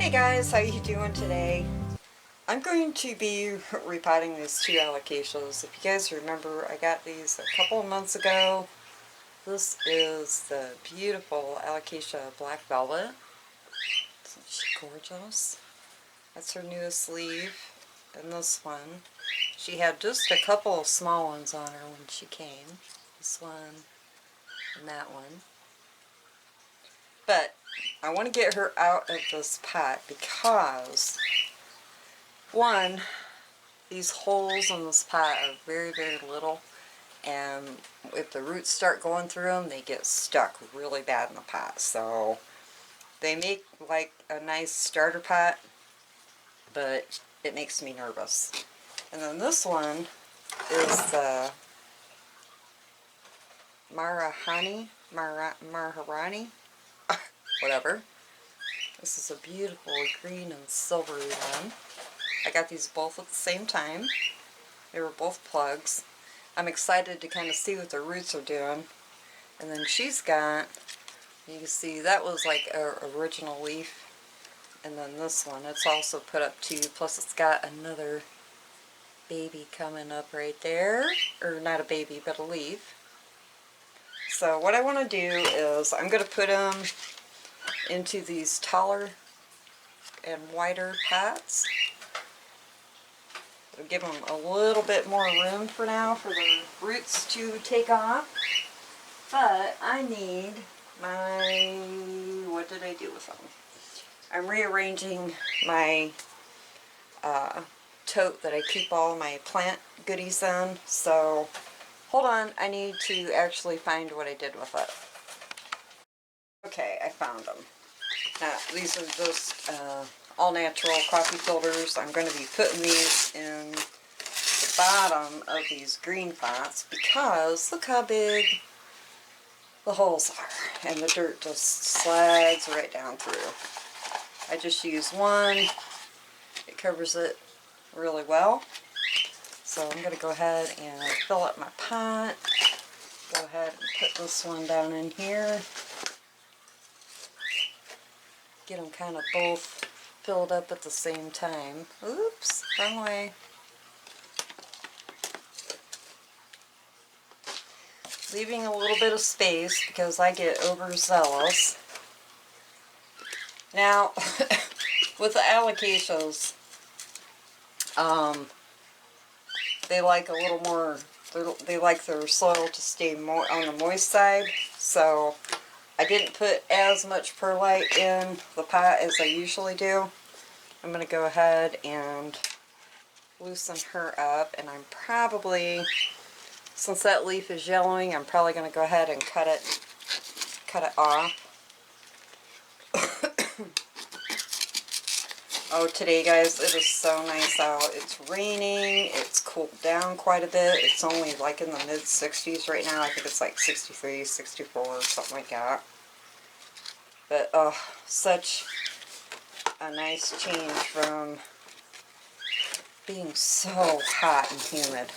Hey guys, how you doing today? I'm going to be repotting these two alocasias. If you guys remember, I got these a couple of months ago. This is the beautiful Alocasia Black Velvet. Isn't she gorgeous? That's her newest leaf. And this one, she had just a couple of small ones on her when she came. This one and that one. But I want to get her out of this pot because, one, these holes in this pot are very, very little, and if the roots start going through them, they get stuck really bad in the pot. So they make like a nice starter pot, but it makes me nervous. And then this one is the Maharani, whatever. This is a beautiful green and silvery one. I got these both at the same time. They were both plugs. I'm excited to kind of see what the roots are doing. And then she's got, you can see that was like her original leaf. And then this one, it's also put up too. Plus it's got another baby coming up right there. Or not a baby, but a leaf. So what I want to do is I'm going to put them into these taller and wider pots. It'll give them a little bit more room for now for the roots to take off. But I need my, what did I do with them? I'm rearranging my tote that I keep all my plant goodies in. So hold on, I need to actually find what I did with it. Okay, I found them. Now, these are just all natural coffee filters. I'm going to be putting these in the bottom of these green pots because look how big the holes are, and the dirt just slides right down through. I just use one. It covers it really well. So I'm going to go ahead and fill up my pot. Go ahead and put this one down in here. Get them kind of both filled up at the same time. Oops, wrong way. Leaving a little bit of space because I get overzealous. Now, with the alocasias, they like a little more, they like their soil to stay more on the moist side. So I didn't put as much perlite in the pot as I usually do. I'm going to go ahead and loosen her up, and I'm probably, since that leaf is yellowing, I'm probably going to go ahead and cut it off. Oh, today guys, it is so nice out. It's raining, it's cooled down quite a bit. It's only like in the mid-60s right now. I think it's like 63, 64, something like that. But, oh, such a nice change from being so hot and humid.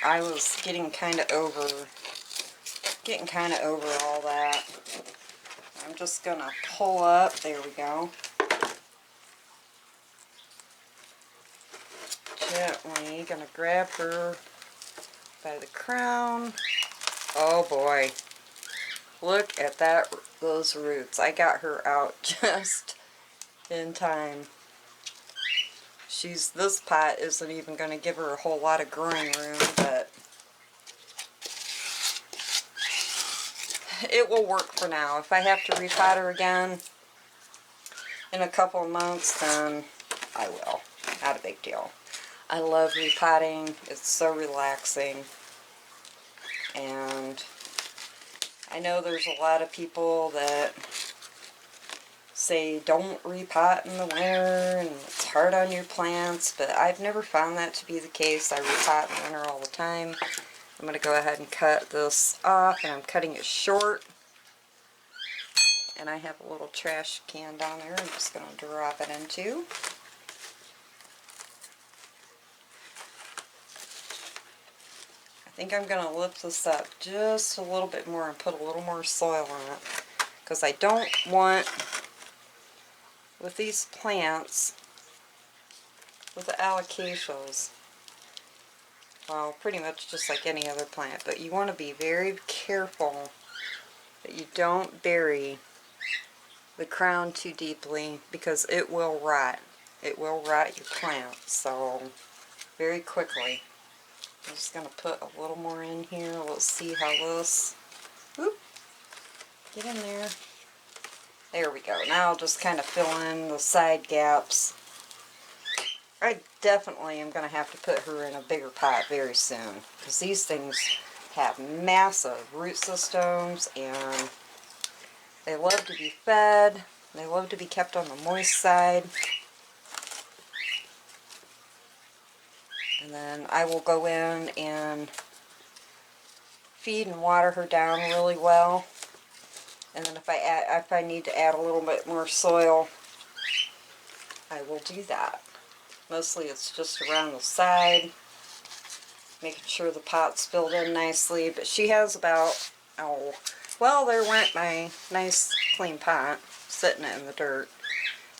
I was getting kind of over all that. I'm just going to pull up. There we go. Gently going to grab her by the crown. Oh boy. Look at that, those roots. I got her out just in time. This pot isn't even going to give her a whole lot of growing room, but it will work for now. If I have to repot her again in a couple of months, then I will. Not a big deal. I love repotting. It's so relaxing. And I know there's a lot of people that say don't repot in the winter and it's hard on your plants, but I've never found that to be the case. I repot in the winter all the time. I'm going to go ahead and cut this off, and I'm cutting it short. And I have a little trash can down there I'm just going to drop it into. I think I'm going to lift this up just a little bit more and put a little more soil on it, because I don't want with these plants, with the alocasias, well, pretty much just like any other plant, but you want to be very careful that you don't bury the crown too deeply because it will rot. It will rot your plant, so very quickly. I'm just going to put a little more in here. Let's see how this, whoop, get in there. There we go. Now I'll just kind of fill in the side gaps. I definitely am going to have to put her in a bigger pot very soon because these things have massive root systems and they love to be fed. They love to be kept on the moist side. And then I will go in and feed and water her down really well. And then if I need to add a little bit more soil, I will do that. Mostly it's just around the side, making sure the pot's filled in nicely. But she has about, oh, well, there went my nice clean pot sitting in the dirt.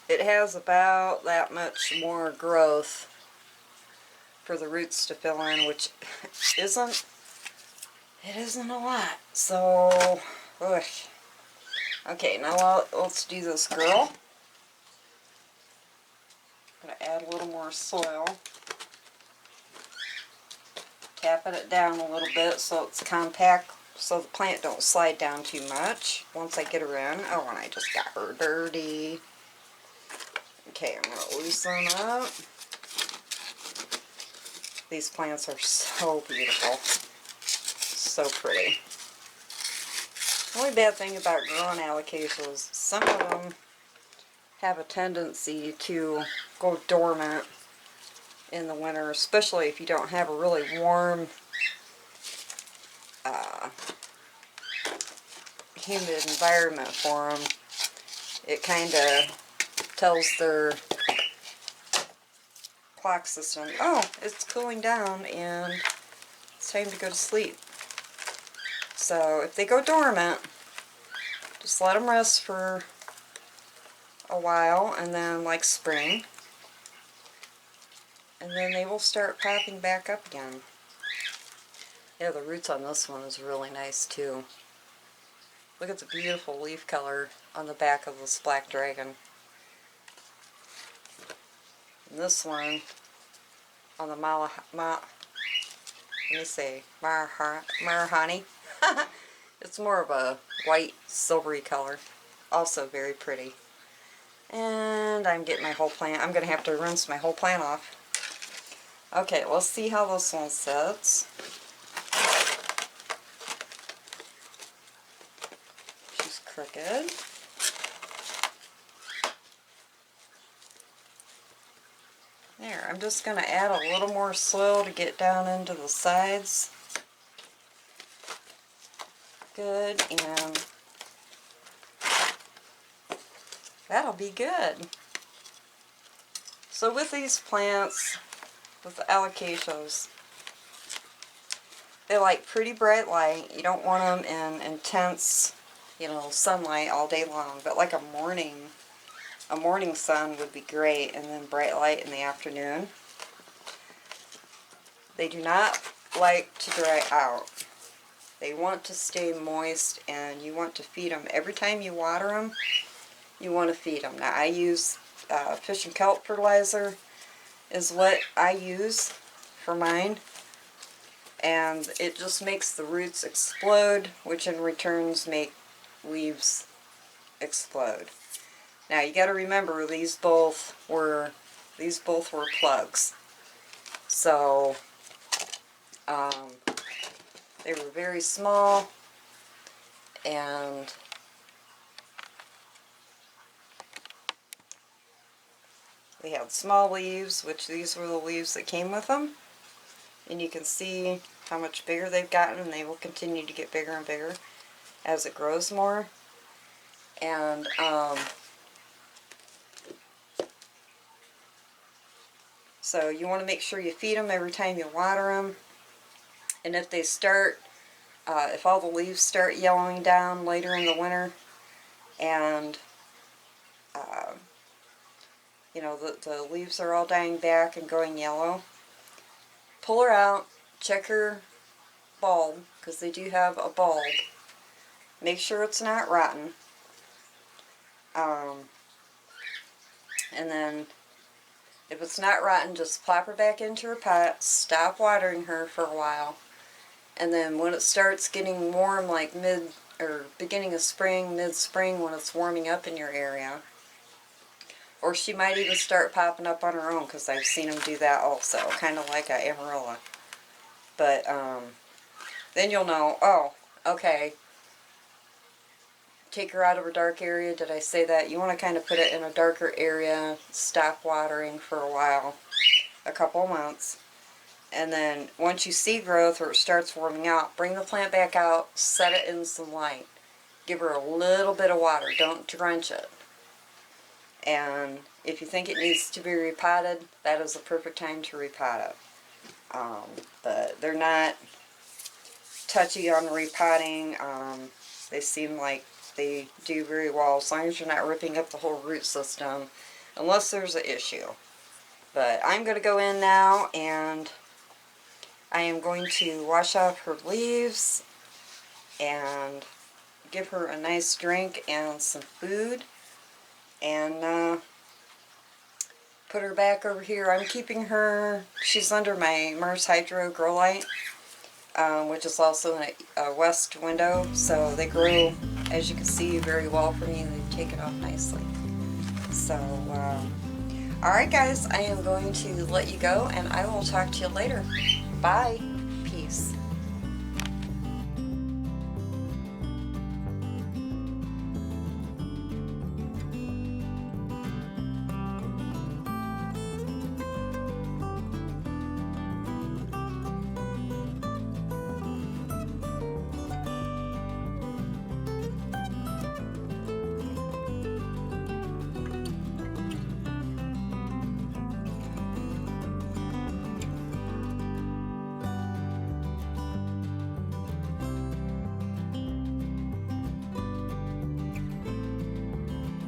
It has about that much more growth for the roots to fill in, which isn't a lot. So, ugh. Okay, now let's do this girl. I'm going to add a little more soil. Tapping it down a little bit so it's compact, so the plant don't slide down too much once I get her in. Oh, and I just got her dirty. Okay, I'm going to loosen up. These plants are so beautiful. So pretty. The only bad thing about growing alocasia is some of them have a tendency to go dormant in the winter, especially if you don't have a really warm, humid environment for them. It kind of tells their clock system, oh, it's cooling down and it's time to go to sleep. So if they go dormant, just let them rest for a while, and then like spring, and then they will start popping back up again. Yeah, the roots on this one is really nice too. Look at the beautiful leaf color on the back of this black dragon. And this one on the Maharani. It's more of a white silvery color. Also very pretty. And I'm getting my whole plant. I'm going to have to rinse my whole plant off. Okay, let's see how this one sits. She's crooked. There, I'm just going to add a little more soil to get down into the sides. Good, and that'll be good. So with these plants, with the alocasias, they like pretty bright light. You don't want them in intense, sunlight all day long, but like a morning sun would be great, and then bright light in the afternoon. They do not like to dry out. They want to stay moist, and you want to feed them. Every time you water them, you want to feed them. Now I use fish and kelp fertilizer is what I use for mine, and it just makes the roots explode, which in returns make leaves explode. Now you got to remember these both were plugs, so they were very small, and they had small leaves, which these were the leaves that came with them. And you can see how much bigger they've gotten, and they will continue to get bigger and bigger as it grows more. And so you want to make sure you feed them every time you water them. And if they start, if all the leaves start yellowing down later in the winter, and you know, the leaves are all dying back and going yellow. Pull her out, check her bulb, because they do have a bulb. Make sure it's not rotten. And then, if it's not rotten, just plop her back into her pot, stop watering her for a while, and then when it starts getting warm, like beginning of spring, mid-spring, when it's warming up in your area, or she might even start popping up on her own, because I've seen them do that also, kind of like a amarilla. But then you'll know, oh, okay, take her out of a dark area. Did I say that? You want to kind of put it in a darker area, stop watering for a while, a couple of months. And then once you see growth or it starts warming out, bring the plant back out, set it in some light. Give her a little bit of water. Don't drench it. And if you think it needs to be repotted, that is the perfect time to repot it. But they're not touchy on repotting. They seem like they do very well as long as you're not ripping up the whole root system, unless there's an issue. But I'm going to go in now and I am going to wash off her leaves and give her a nice drink and some food, and put her back over here. I'm keeping her, she's under my Mars Hydro grow light, which is also in a west window, so they grow, as you can see, very well for me. They've taken off nicely. So, alright guys, I am going to let you go, and I will talk to you later. Bye. Peace.